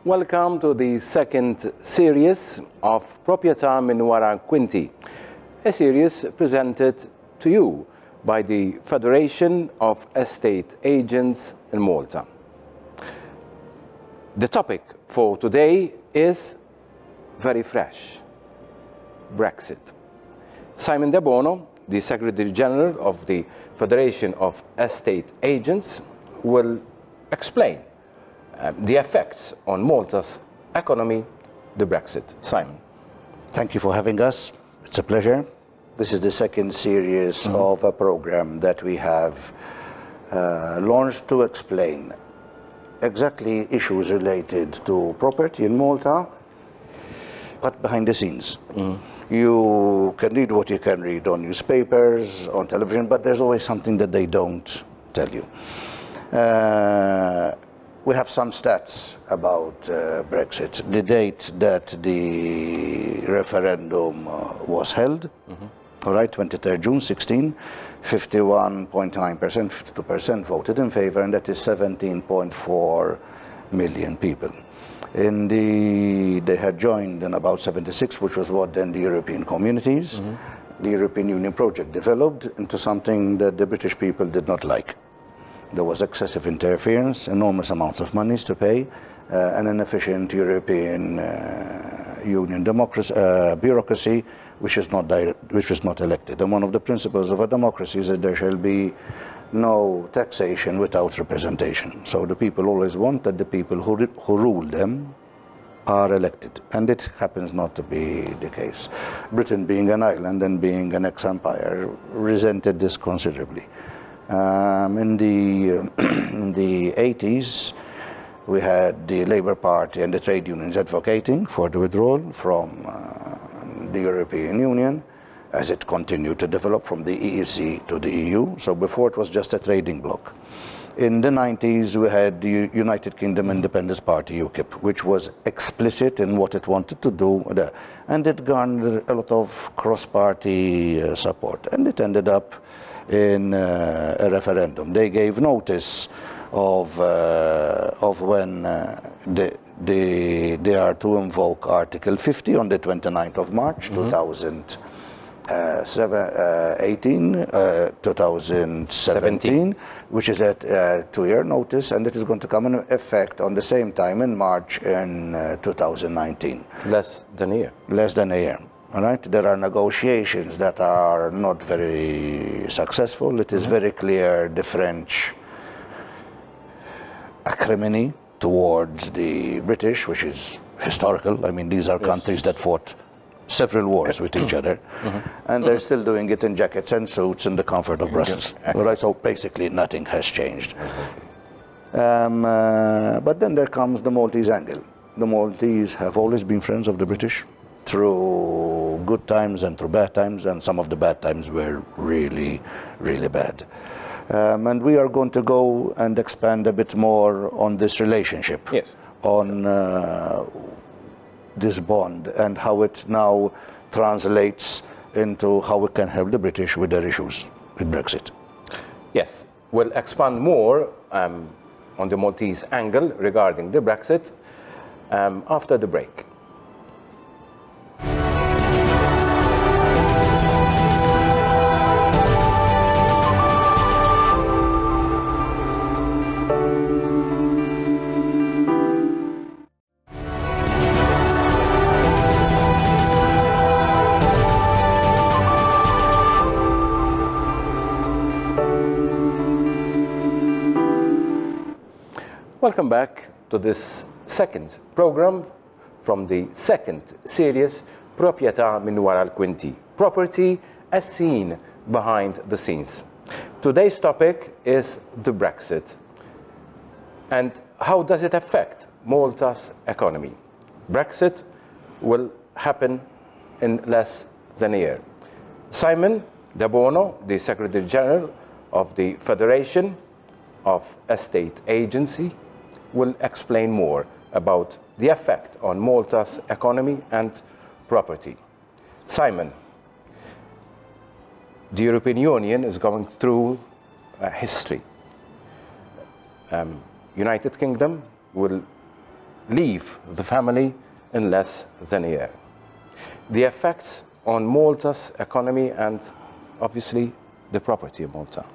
Welcome to the second series of Proprietà min wara Quinti, a series presented to you by the Federation of Estate Agents in Malta. The topic for today is very fresh: Brexit. Simon De Bono, the Secretary General of the Federation of Estate Agents, will explain the effects on Malta's economy, the Brexit. Simon. Thank you for having us. It's a pleasure. This is the second series of a program that we have launched to explain exactly issues related to property in Malta, but behind the scenes. You can read what you can read on newspapers, on television, but there's always something that they don't tell you. We have some stats about Brexit. The date that the referendum was held, all right, 23rd June 16, 51.9%, 52% voted in favor, and that is 17.4 million people. They had joined in about 76, which was what then the European communities. The European Union project developed into something that the British people did not like. There was excessive interference, enormous amounts of monies to pay, and an inefficient European Union bureaucracy, which was not elected. And one of the principles of a democracy is that there shall be no taxation without representation. So the people always want that the people who rule them are elected, and it happens not to be the case. Britain, being an island and being an ex-empire, resented this considerably. In the 80s, we had the Labour Party and the trade unions advocating for the withdrawal from the European Union as it continued to develop from the EEC to the EU. So before it was just a trading bloc. In the 90s, we had the United Kingdom Independence Party, UKIP, which was explicit in what it wanted to do, and it garnered a lot of cross-party support, and it ended up in a referendum. They gave notice of when they are to invoke Article 50 on the 29th of March 2017, which is at 2-year notice, and it is going to come into effect on the same time in March in 2019. Less than a year. Less than a year. All right. There are negotiations that are not very successful. It is very clear the French acrimony towards the British, which is historical. I mean, these are countries that fought several wars with each other, and they're still doing it in jackets and suits in the comfort of Brussels. All right. So basically, nothing has changed. But then there comes the Maltese angle. The Maltese have always been friends of the British, through good times and through bad times, and some of the bad times were really, really bad. And we are going to go and expand a bit more on this relationship, on this bond, and how it now translates into how we can help the British with their issues with Brexit. Yes, we'll expand more on the Maltese angle regarding the Brexit after the break. Welcome back to this second program from the second series, Proprietà min wara Quinti, property as seen behind the scenes. Today's topic is the Brexit. And how does it affect Malta's economy? Brexit will happen in less than a year. Simon De Bono, the Secretary General of the Federation of Estate Agency, will explain more about the effect on Malta's economy and property. Simon, the European Union is going through history. United Kingdom will leave the family in less than a year. The effects on Malta's economy and obviously the property of Malta.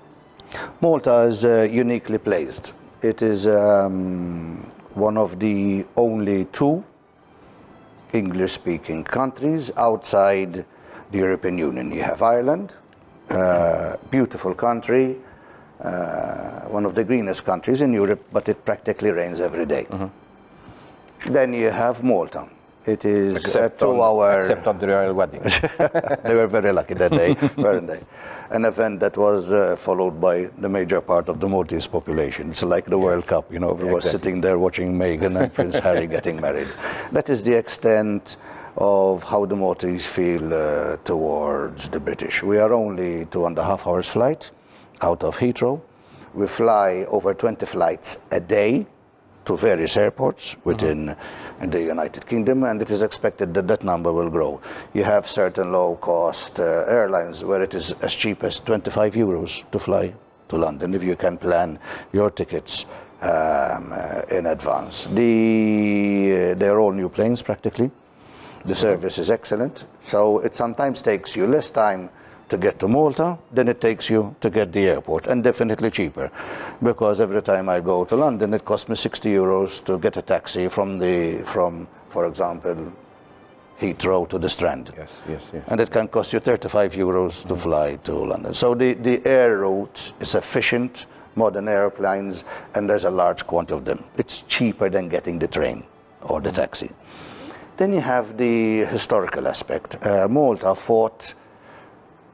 Malta is uniquely placed. It is one of the only two English-speaking countries outside the European Union. You have Ireland, beautiful country, one of the greenest countries in Europe, but it practically rains every day. Then you have Malta. It is except a 2-hour... Except on the royal wedding. They were very lucky that day, weren't they? An event that was followed by the major part of the Maltese population. It's like the World Cup, you know, everyone was sitting there watching Meghan and Prince Harry getting married. That is the extent of how the Maltese feel towards the British. We are only 2.5 hours flight out of Heathrow. We fly over 20 flights a day to various airports within the United Kingdom, and it is expected that that number will grow. You have certain low-cost airlines where it is as cheap as 25 euros to fly to London if you can plan your tickets in advance. They're all new planes practically. The service is excellent, so it sometimes takes you less time to get to Malta than it takes you to get the airport, and definitely cheaper, because every time I go to London it costs me 60 euros to get a taxi from, for example, Heathrow to the Strand. Yes, yes, yes. And it can cost you 35 euros to fly to London. So the air route is efficient, modern airplanes, and there's a large quantity of them. It's cheaper than getting the train or the taxi. Then you have the historical aspect. Malta fought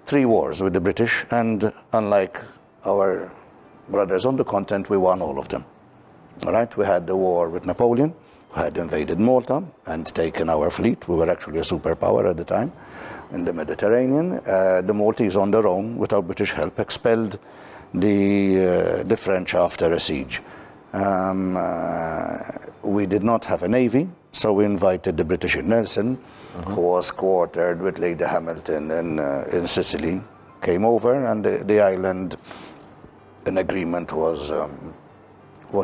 3 wars with the British, and unlike our brothers on the continent, we won all of them. All right, we had the war with Napoleon, who had invaded Malta and taken our fleet. We were actually a superpower at the time in the Mediterranean. The Maltese on their own, without British help, expelled the French after a siege. We did not have a navy, so we invited the British in Nelson, who was quartered with Lady Hamilton in Sicily, came over, and the island, an agreement was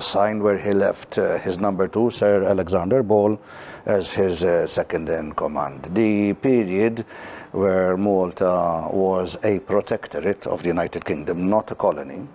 signed where he left his number 2, Sir Alexander Ball, as his second in command. The period where Malta was a protectorate of the United Kingdom, not a colony,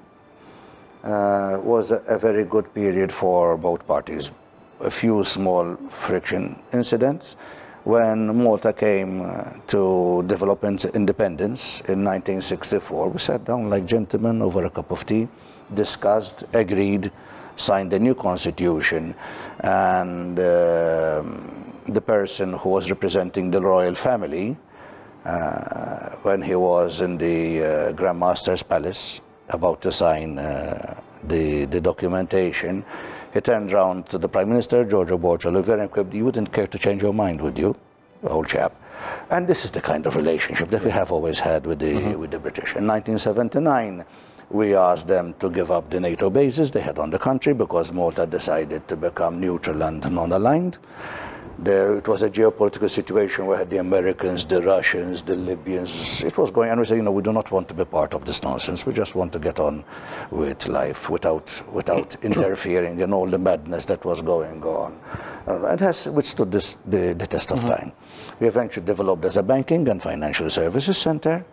was a very good period for both parties. A few small friction incidents. When Malta came to develop independence in 1964, we sat down like gentlemen over a cup of tea, discussed, agreed, signed a new constitution, and the person who was representing the royal family, when he was in the Grand Master's Palace about to sign the documentation, he turned round to the Prime Minister, Giorgio Borgia, and said, "You wouldn't care to change your mind, would you, old chap?" And this is the kind of relationship that we have always had with the British. In 1979, we asked them to give up the NATO bases they had on the country because Malta decided to become neutral and non-aligned. It was a geopolitical situation where the Americans, the Russians, the Libyans, it was going, and we said, you know, we do not want to be part of this nonsense. We just want to get on with life without interfering in all the madness that was going on. It has withstood the test of time. We eventually developed as a banking and financial services center.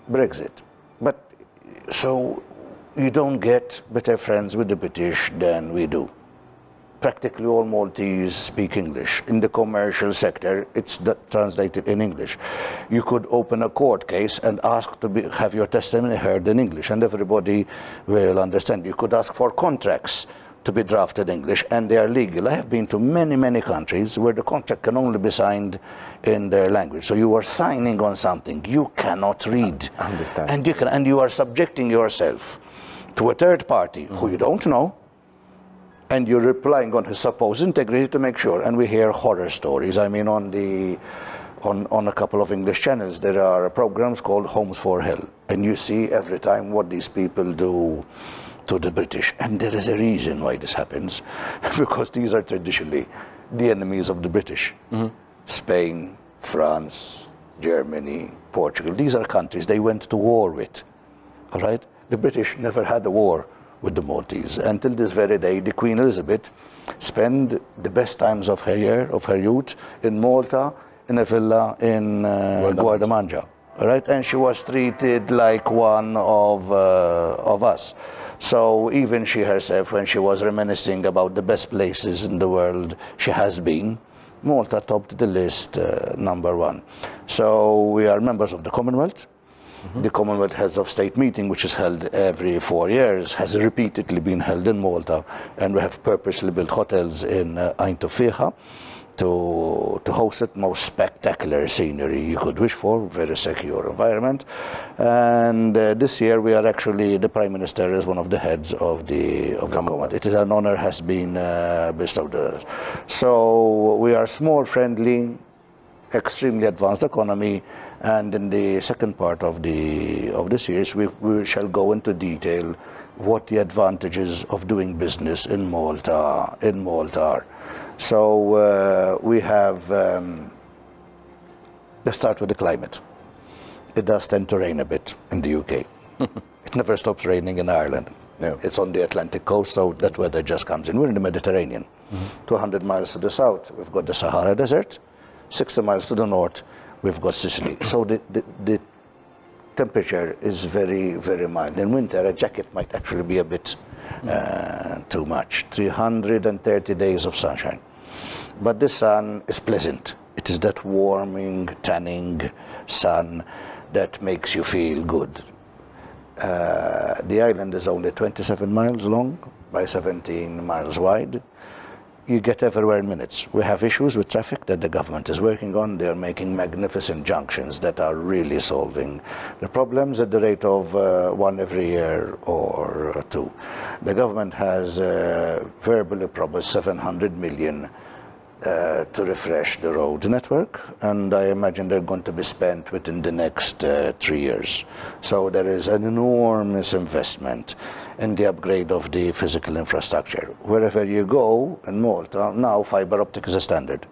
Brexit. But so you don't get better friends with the British than we do. Practically all Maltese speak English. In the commercial sector, it's translated in English. You could open a court case and ask to have your testimony heard in English, and everybody will understand. You could ask for contracts to be drafted in English, and they are legal. I have been to many, many countries where the contract can only be signed in their language. So you are signing on something you cannot read. I understand. And you are subjecting yourself to a third party who you don't know, and you're relying on his supposed integrity to make sure. And we hear horror stories. I mean, on a couple of English channels, there are programs called Homes for Hell. And you see every time what these people do to the British. And there is a reason why this happens. Because these are traditionally the enemies of the British. Spain, France, Germany, Portugal. These are countries they went to war with. All right? The British never had a war with the Maltese. Until this very day, the Queen Elizabeth spent the best times of her year, of her youth, in Malta, in a villa in Guardamanja. Right? And she was treated like one of us. So even she herself, when she was reminiscing about the best places in the world she has been, Malta topped the list, #1. So we are members of the Commonwealth. The Commonwealth Heads of State meeting, which is held every 4 years, has repeatedly been held in Malta, and we have purposely built hotels in Ain Tuffiqa to host it. Most spectacular scenery you could wish for, very secure environment. And this year we are actually, the Prime Minister is one of the heads of the Commonwealth. It is an honor has been bestowed on us. So we are small, friendly, extremely advanced economy, and in the second part of the series we shall go into detail what the advantages of doing business in Malta are. So we have, let's start with the climate. It does tend to rain a bit in the UK. It never stops raining in Ireland. No. It's on the Atlantic coast, so that weather just comes in. We're in the Mediterranean. 200 miles to the south, we've got the Sahara Desert. 60 miles to the north, we've got Sicily. So the temperature is very, very mild. In winter, a jacket might actually be a bit too much. 330 days of sunshine. But the sun is pleasant. It is that warming, tanning sun that makes you feel good. The island is only 27 miles long by 17 miles wide. You get everywhere in minutes. We have issues with traffic that the government is working on. They are making magnificent junctions that are really solving the problems at the rate of 1 every year or 2. The government has verbally promised 700 million to refresh the road network, and I imagine they're going to be spent within the next 3 years. So there is an enormous investment in the upgrade of the physical infrastructure. Wherever you go in Malta, now fiber optic is a standard.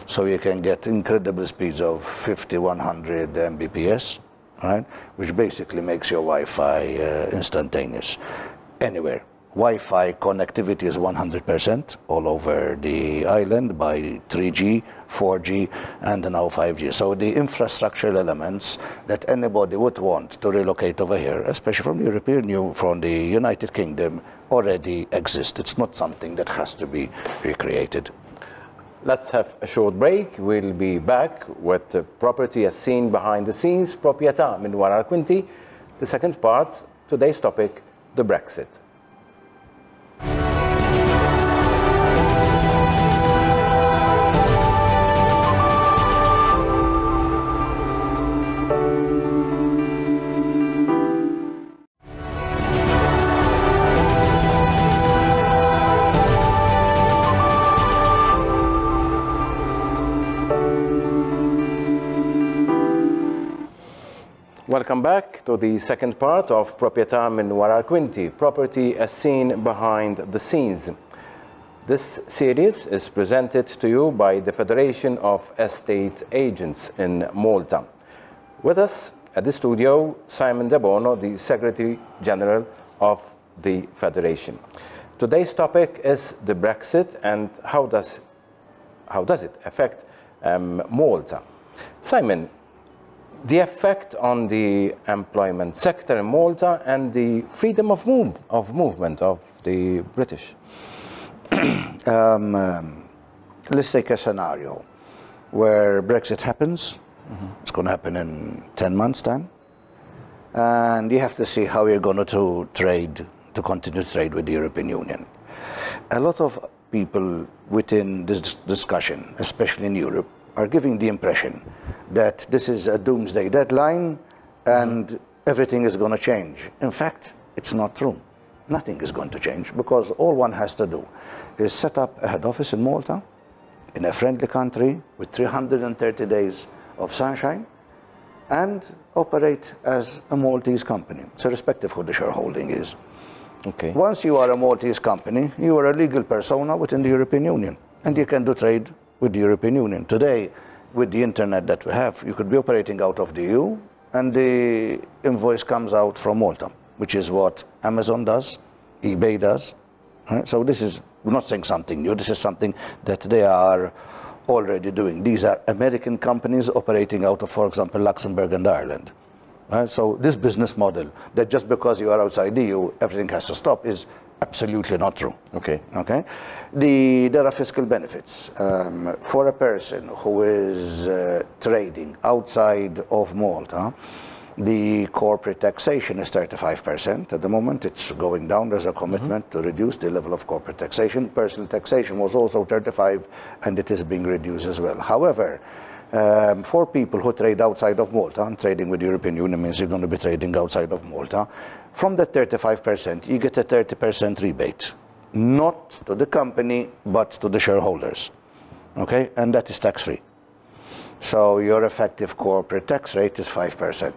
So you can get incredible speeds of 50, 100 Mbps, right? Which basically makes your Wi-Fi instantaneous anywhere. Wi-Fi connectivity is 100% all over the island by 3G, 4G, and now 5G. So the infrastructural elements that anybody would want to relocate over here, especially from the European Union, from the United Kingdom, already exist. It's not something that has to be recreated. Let's have a short break. We'll be back with the property as seen behind the scenes, proprjetà minn wara l-kwinti. The second part, today's topic, the Brexit. Welcome back to the second part of Proprjetà minn wara l-kwinti, property as seen behind the scenes. This series is presented to you by the Federation of Estate Agents in Malta. With us at the studio, Simon De Bono, the Secretary General of the Federation. Today's topic is the Brexit and how does it affect Malta. Simon, the effect on the employment sector in Malta and the freedom of movement of the British. Let's take a scenario where Brexit happens. It's going to happen in 10 months' time. And you have to see how you're going to continue to trade with the European Union. A lot of people within this discussion, especially in Europe, are giving the impression that this is a doomsday deadline and everything is going to change. In fact, it's not true. Nothing is going to change because all one has to do is set up a head office in Malta, in a friendly country with 330 days of sunshine, and operate as a Maltese company, so irrespective of who the shareholding is. Okay. Once you are a Maltese company, you are a legal persona within the European Union, and you can do trade with the European Union. Today, with the internet that we have, you could be operating out of the EU, and the invoice comes out from Malta, which is what Amazon does, eBay does. Right? So this is, we're not saying something new, this is something that they are already doing. These are American companies operating out of, for example, Luxembourg and Ireland. Right? So this business model, that just because you are outside the EU, everything has to stop, is absolutely not true. Okay. Okay. There are fiscal benefits. For a person who is trading outside of Malta, the corporate taxation is 35% at the moment. It's going down. There's a commitment to reduce the level of corporate taxation. Personal taxation was also 35, and it is being reduced as well. However, for people who trade outside of Malta, and trading with the European Union means you're going to be trading outside of Malta, from that 35%, you get a 30% rebate. Not to the company, but to the shareholders. Okay? And that is tax-free. So your effective corporate tax rate is 5%.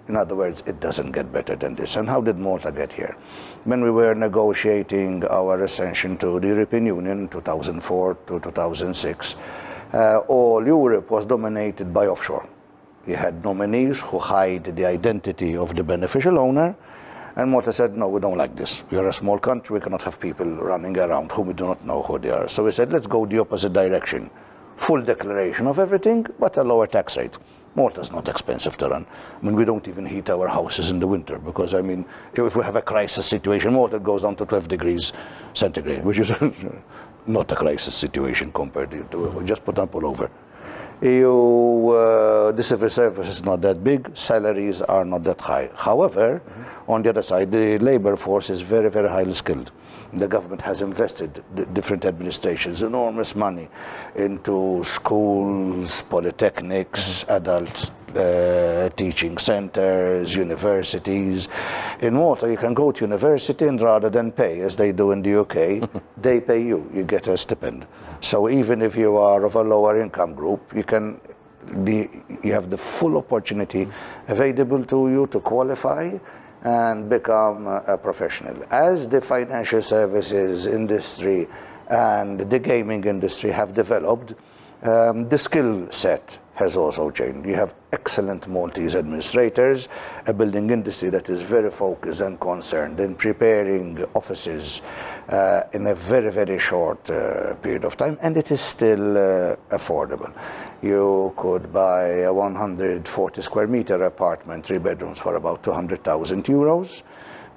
In other words, it doesn't get better than this. And how did Malta get here? When we were negotiating our accession to the European Union in 2004 to 2006, all Europe was dominated by offshore. You had nominees who hide the identity of the beneficial owner, and Malta said, no, we don't like this. We are a small country, we cannot have people running around whom we do not know who they are. So we said, let's go the opposite direction. Full declaration of everything, but a lower tax rate. Malta is not expensive to run. I mean, we don't even heat our houses in the winter because, I mean, if we have a crisis situation, Malta goes down to 12 degrees centigrade, which is not a crisis situation compared to just put up all over. The civil service is not that big, salaries are not that high. However, on the other side, the labor force is very, very highly skilled. The government has invested, the different administrations, enormous money into schools, polytechnics, adult teaching centers, universities. In Malta, you can go to university and rather than pay, as they do in the UK, they pay you. You get a stipend. So even if you are of a lower income group, you have the full opportunity available to you to qualify and become a professional. As the financial services industry and the gaming industry have developed, the skill set has also changed. You have excellent Maltese administrators, a building industry that is very focused and concerned in preparing offices in a very, very short period of time, and it is still affordable. You could buy a 140 square meter apartment, 3 bedrooms, for about 200,000 euros.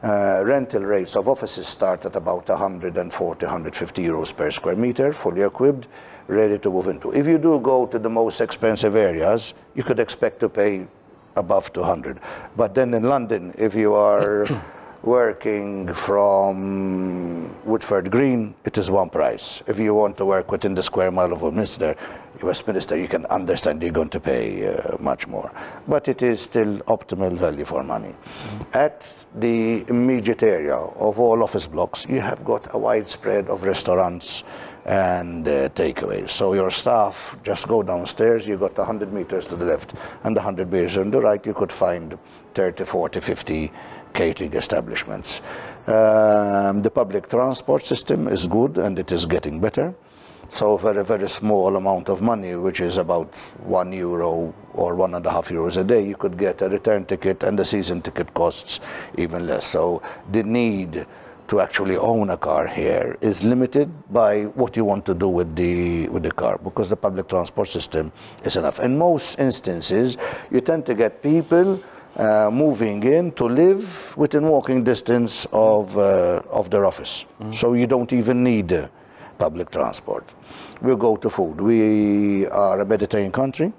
Rental rates of offices start at about 140, 150 euros per square meter, fully equipped, ready to move into. If you do go to the most expensive areas, you could expect to pay above 200. But then in London, if you are working from Woodford Green, it is one price. If you want to work within the square mile of Westminster, you can understand you're going to pay much more. But it is still optimal value for money. At the immediate area of all office blocks, you have got a wide spread of restaurants and takeaways. So your staff just go downstairs, you got 100 meters to the left and 100 meters on the right, you could find 30, 40, 50 catering establishments. The public transport system is good and it is getting better. So a very, very small amount of money, which is about €1 or €1.50 a day, you could get a return ticket, and the season ticket costs even less. So the need to actually own a car here is limited by what you want to do with the car, because the public transport system is enough. In most instances, you tend to get people moving in to live within walking distance of their office. So you don't even need public transport. We'll go to food. We are a Mediterranean country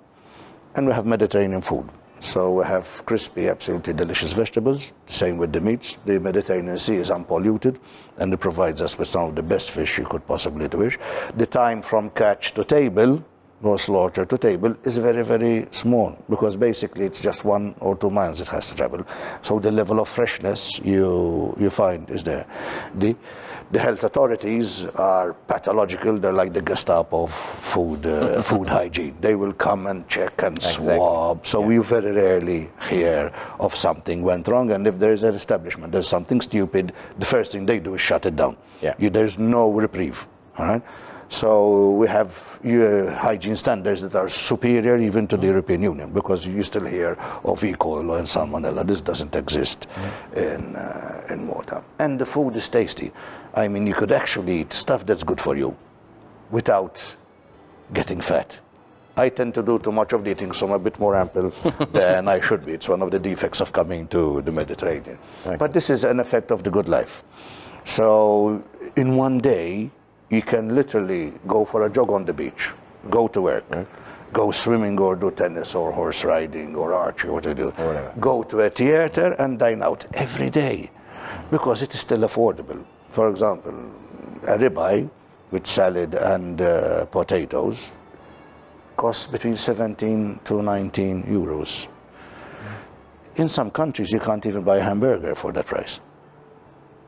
and we have Mediterranean food. So we have crispy, absolutely delicious vegetables, the same with the meats. The Mediterranean Sea is unpolluted and it provides us with some of the best fish you could possibly wish. The time from catch to table, or slaughter to table, is very, very small, because basically it's just 1 or 2 miles it has to travel. So the level of freshness you find is there. The health authorities are pathological. They're like the Gestapo of food hygiene. They will come and check and swab. So we very rarely hear of something went wrong. And if there is an establishment, there's something stupid, the first thing they do is shut it down. There's no reprieve. All right. So we have hygiene standards that are superior even to the European Union, because you still hear of E. coli and salmonella. This doesn't exist in Malta. And the food is tasty. I mean, you could actually eat stuff that's good for you without getting fat. I tend to do too much of the eating, so I'm a bit more ample than I should be. It's one of the defects of coming to the Mediterranean. But this is an effect of the good life. So in one day, you can literally go for a jog on the beach, go to work, go swimming or do tennis or horse riding or archery, what you do. Go to a theater and dine out every day, because it is still affordable. For example, a ribeye with salad and potatoes costs between 17 to 19 euros. In some countries, you can't even buy a hamburger for that price.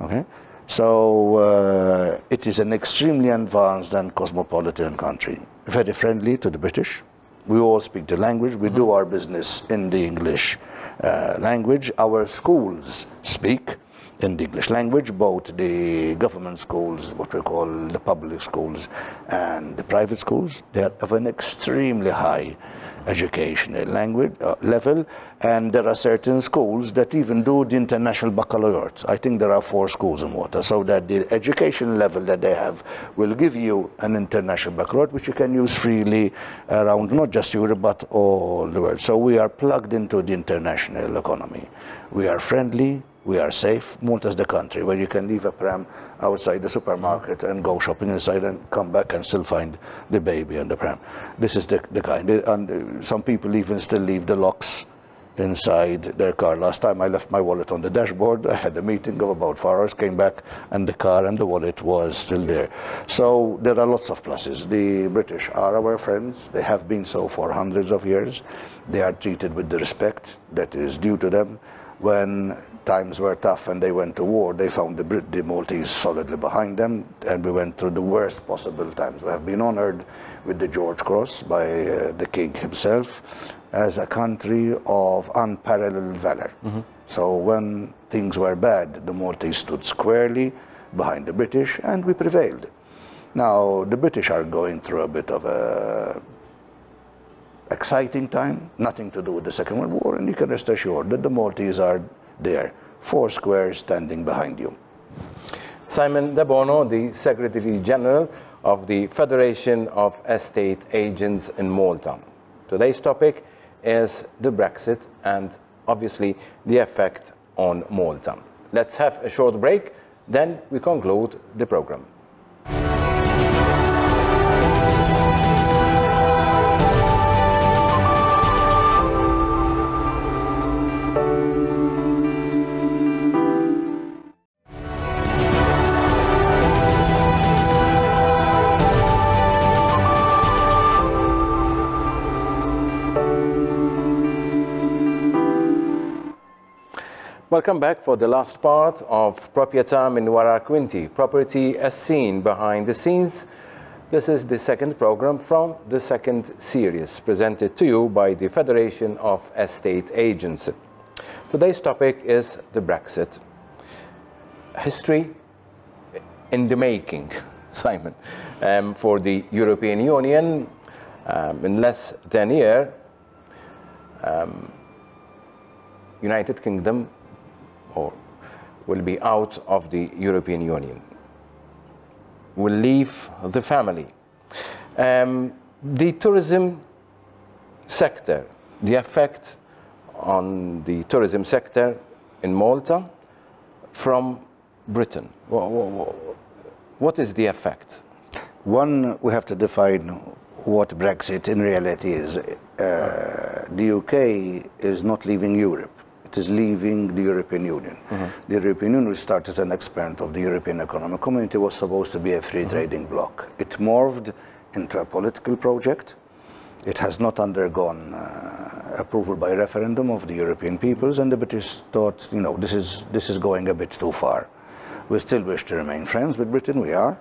Okay? So it is an extremely advanced and cosmopolitan country. Very friendly to the British. We all speak the language. We do our business in the English language. Our schools speak in the English language, both the government schools, what we call the public schools, and the private schools. They are of an extremely high educational language level, and there are certain schools that even do the international baccalaureate. I think there are 4 schools in Malta, so that the education level that they have will give you an international baccalaureate, which you can use freely around not just Europe but all the world. So we are plugged into the international economy. We are friendly. We are safe. Malta is the country where you can leave a pram outside the supermarket and go shopping inside and come back and still find the baby and the pram. This is the kind. And some people even still leave the locks inside their car. Last time I left my wallet on the dashboard. I had a meeting of about 4 hours, came back, and the car and the wallet was still there. So there are lots of pluses. The British are our friends. They have been so for hundreds of years. They are treated with the respect that is due to them. When times were tough and they went to war, they found the Maltese solidly behind them, and we went through the worst possible times. We have been honored with the George Cross by the King himself as a country of unparalleled valor. So when things were bad, the Maltese stood squarely behind the British, and we prevailed. Now, the British are going through a bit of a exciting time, nothing to do with the Second World War, and you can rest assured that the Maltese are there, 4 squares standing behind you. Simon De Bono, the Secretary General of the Federation of Estate Agents in Malta. Today's topic is the Brexit and obviously the effect on Malta. Let's have a short break, then we conclude the program. Welcome back for the last part of Proprietà min wara l-kwinti, property as seen behind the scenes. This is the second program from the second series presented to you by the Federation of Estate Agents. Today's topic is the Brexit. History in the making, Simon, for the European Union. In less than a year, United Kingdom will be out of the European Union, will leave the family. The tourism sector, the effect on the tourism sector in Malta from Britain, what is the effect? One, we have to define what Brexit in reality is. The UK is not leaving Europe. It is leaving the European Union. The European Union, which started as an experiment of the European Economic Community, was supposed to be a free trading bloc. It morphed into a political project. It has not undergone approval by referendum of the European peoples, and the British thought, you know, this is going a bit too far. We still wish to remain friends with Britain, we are,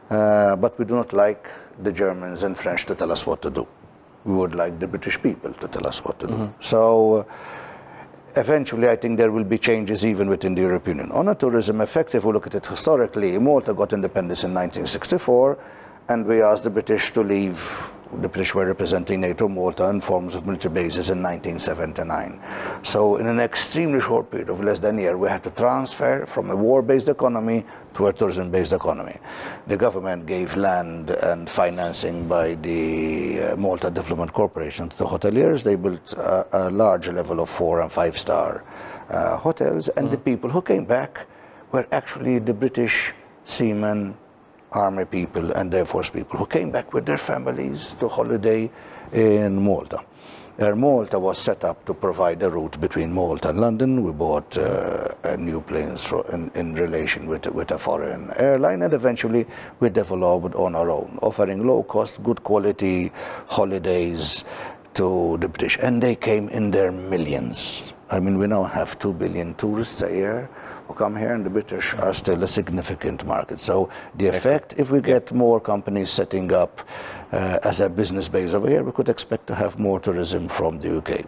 but we do not like the Germans and French to tell us what to do. We would like the British people to tell us what to do. So eventually, I think there will be changes even within the European Union. On a tourism effect, if we look at it historically, Malta got independence in 1964, and we asked the British to leave. The British were representing NATO Malta in forms of military bases in 1979. So in an extremely short period of less than a year, we had to transfer from a war-based economy to a tourism-based economy. The government gave land and financing by the Malta Development Corporation to the hoteliers. They built a large level of 4- and 5-star hotels, and the people who came back were actually the British seamen, Army people and Air Force people who came back with their families to holiday in Malta. Air Malta was set up to provide a route between Malta and London. We bought new planes in relation with a foreign airline, and eventually we developed on our own, offering low-cost, good quality holidays to the British. And they came in their millions. I mean, we now have 2 billion tourists a year who come here, and the British are still a significant market. So the effect, if we get more companies setting up as a business base over here, we could expect to have more tourism from the UK.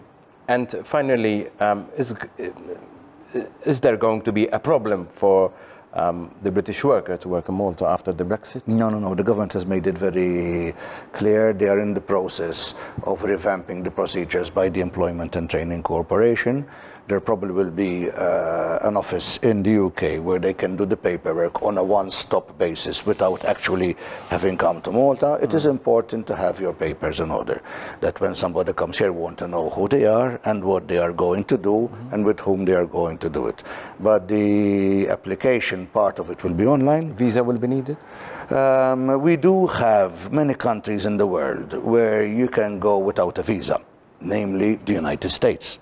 And finally, is there going to be a problem for the British worker to work in Malta after the Brexit? No, no, no. The government has made it very clear. They are in the process of revamping the procedures by the Employment and Training Corporation. There probably will be an office in the UK where they can do the paperwork on a one-stop basis without actually having come to Malta. It is important to have your papers in order, that when somebody comes here, want to know who they are and what they are going to do and with whom they are going to do it. But the application part of it will be online. Visa will be needed? We do have many countries in the world where you can go without a visa, namely the United States.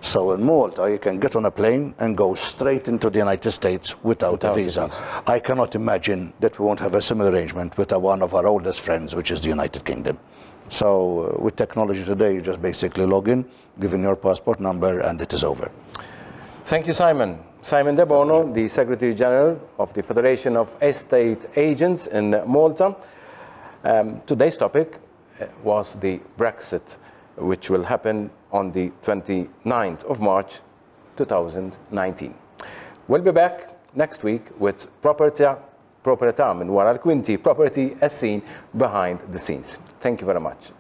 So in Malta, you can get on a plane and go straight into the United States without a visa. I cannot imagine that we won't have a similar arrangement with one of our oldest friends, which is the United Kingdom. So with technology today, you just basically log in, give in your passport number, and it is over. Thank you, Simon. Simon De Bono, the Secretary General of the Federation of Estate Agents in Malta. Today's topic was the Brexit, which will happen on the 29th of March 2019. We'll be back next week with Proprietà minn wara l-kwinti, property as seen behind the scenes. Thank you very much.